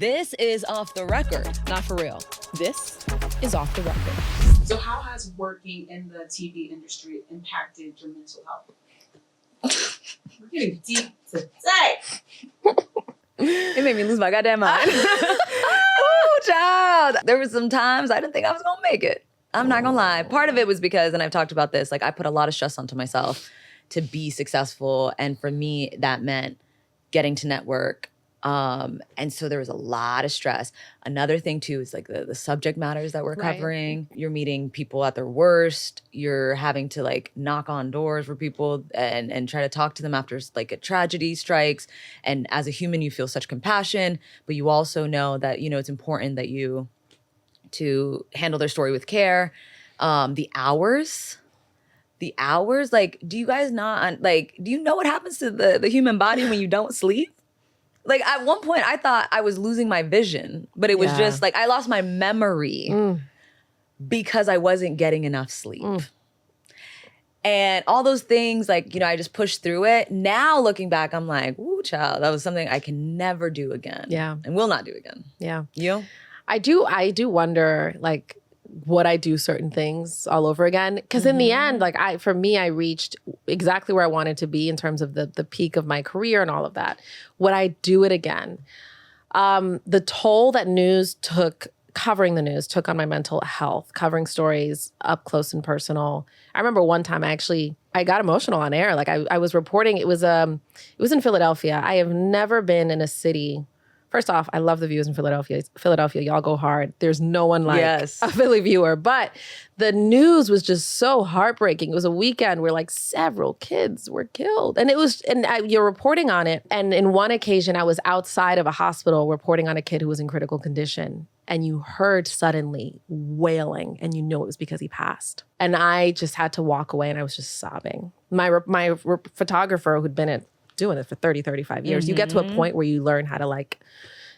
This is off the record, not for real. This is off the record. So how has working in the TV industry impacted your mental health? We're getting deep today. It made me lose my goddamn mind. Oh, child. There were some times I didn't think I was gonna make it. I'm not gonna lie. Part of it was because, and I've talked about this, like I put a lot of stress onto myself to be successful. And for me, that meant getting to network. And so there was a lot of stress. Another thing too is like the subject matters that we're covering. You're meeting people at their worst. You're having to like knock on doors for people and try to talk to them after like a tragedy strikes. And as a human, you feel such compassion, but you also know that, you know, it's important that you to handle their story with care. The hours, like, do you guys not, like, do you know what happens to the human body when you don't sleep? Like at one point I thought I was losing my vision, but it was just like I lost my memory because I wasn't getting enough sleep. And all those things, like, you know, I just pushed through it. Now looking back, I'm like, ooh, child, that was something I can never do again. Yeah. And will not do again. Yeah. You? I do wonder, like, would I do certain things all over again? Because in the end, like I reached exactly where I wanted to be in terms of the peak of my career and all of that. Would I do it again? The toll that covering the news took on my mental health, covering stories up close and personal. I remember one time I got emotional on air. Like I was reporting, it was in Philadelphia. I have never been in a city. First off, I love the views in Philadelphia. Philadelphia, y'all go hard. There's no one like a Philly viewer. But the news was just so heartbreaking. It was a weekend where like several kids were killed. And you're reporting on it. And in one occasion, I was outside of a hospital reporting on a kid who was in critical condition. And you heard suddenly wailing, and you know it was because he passed. And I just had to walk away, and I was just sobbing. My photographer who'd been doing it for 30, 35 years, you get to a point where you learn how to like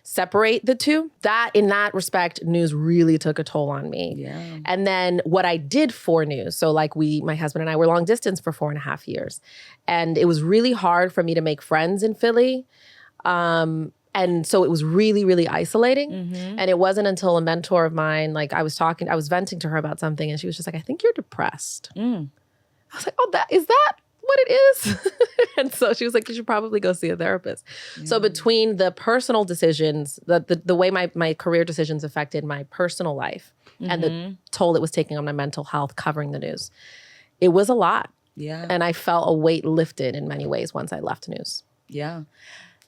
separate the two. That, in that respect, news really took a toll on me. Yeah. And then what I did for news, so like my husband and I were long distance for 4.5 years. And it was really hard for me to make friends in Philly. And so it was really, really isolating. And it wasn't until a mentor of mine, like I was venting to her about something, and she was just like, I think you're depressed. I was like, oh, is that what it is? And so she was like, you should probably go see a therapist. So between the personal decisions, the way my career decisions affected my personal life and the toll it was taking on my mental health covering the news, it was a lot. Yeah. And I felt a weight lifted in many ways once I left news. Yeah.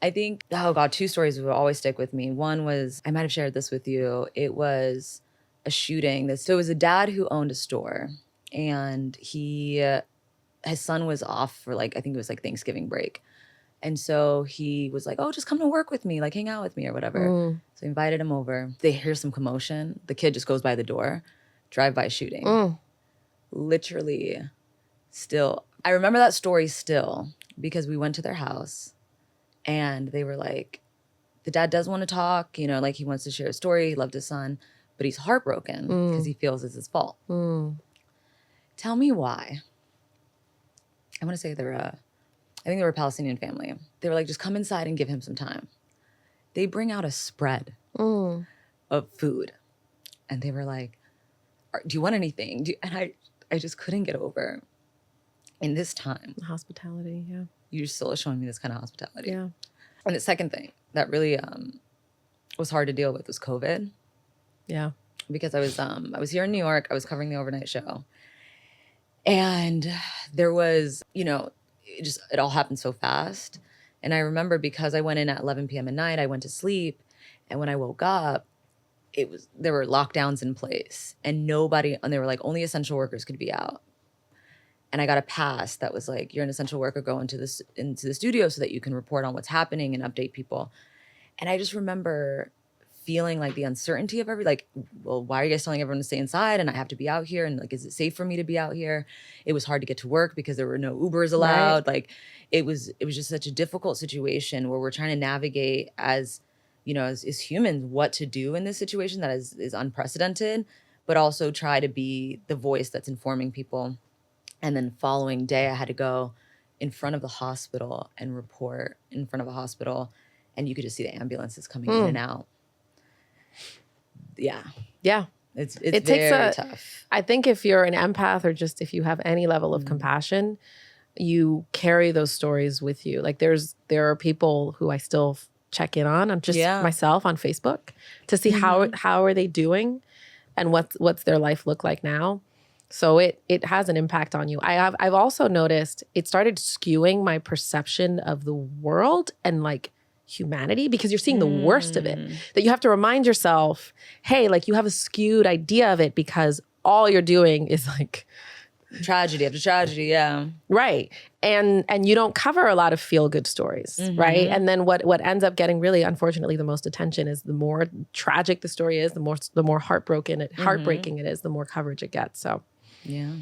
I think, oh God, 2 stories will always stick with me. One was, I might have shared this with you. It was a shooting. So it was a dad who owned a store, and his son was off for like, I think it was like Thanksgiving break. And so he was like, oh, just come to work with me, like hang out with me or whatever. So I invited him over. They hear some commotion. The kid just goes by the door, drive-by shooting. Literally still. I remember that story still because we went to their house and they were like, the dad does want to talk, you know, like he wants to share a story. He loved his son, but he's heartbroken because he feels it's his fault. Tell me why. I want to say I think they were a Palestinian family. They were like, just come inside and give him some time. They bring out a spread of food. And they were like, do you want anything? And I just couldn't get over in this time. Hospitality, yeah. You're still showing me this kind of hospitality. Yeah. And the second thing that really was hard to deal with was COVID. Yeah. Because I was here in New York. I was covering the overnight show. And there was, you know, it all happened so fast. And I remember because I went in at 11 p.m. at night, I went to sleep. And when I woke up, there were lockdowns in place and they were like, only essential workers could be out. And I got a pass that was like, you're an essential worker, go into the studio so that you can report on what's happening and update people. And I just remember feeling like the uncertainty of like, well, why are you guys telling everyone to stay inside and I have to be out here? And like, is it safe for me to be out here? It was hard to get to work because there were no Ubers allowed. Right. Like it was just such a difficult situation where we're trying to navigate as, you know, as humans, what to do in this situation that is unprecedented, but also try to be the voice that's informing people. And then following day, I had to go in front of the hospital and report in front of a hospital, and you could just see the ambulances coming in and out. yeah. Yeah. It's It very takes tough. I think if you're an empath or just if you have any level of compassion, you carry those stories with you. Like there are people who I still check in on just myself on Facebook to see how are they doing and what's their life look like now. So it has an impact on you. I've also noticed it started skewing my perception of the world and like humanity because you're seeing the worst of it. That you have to remind yourself, hey, like you have a skewed idea of it because all you're doing is like tragedy after tragedy, yeah. Right. And you don't cover a lot of feel-good stories, right? And then what ends up getting really, unfortunately, the most attention is the more tragic the story is, the more heartbreaking it is, the more coverage it gets. So yeah.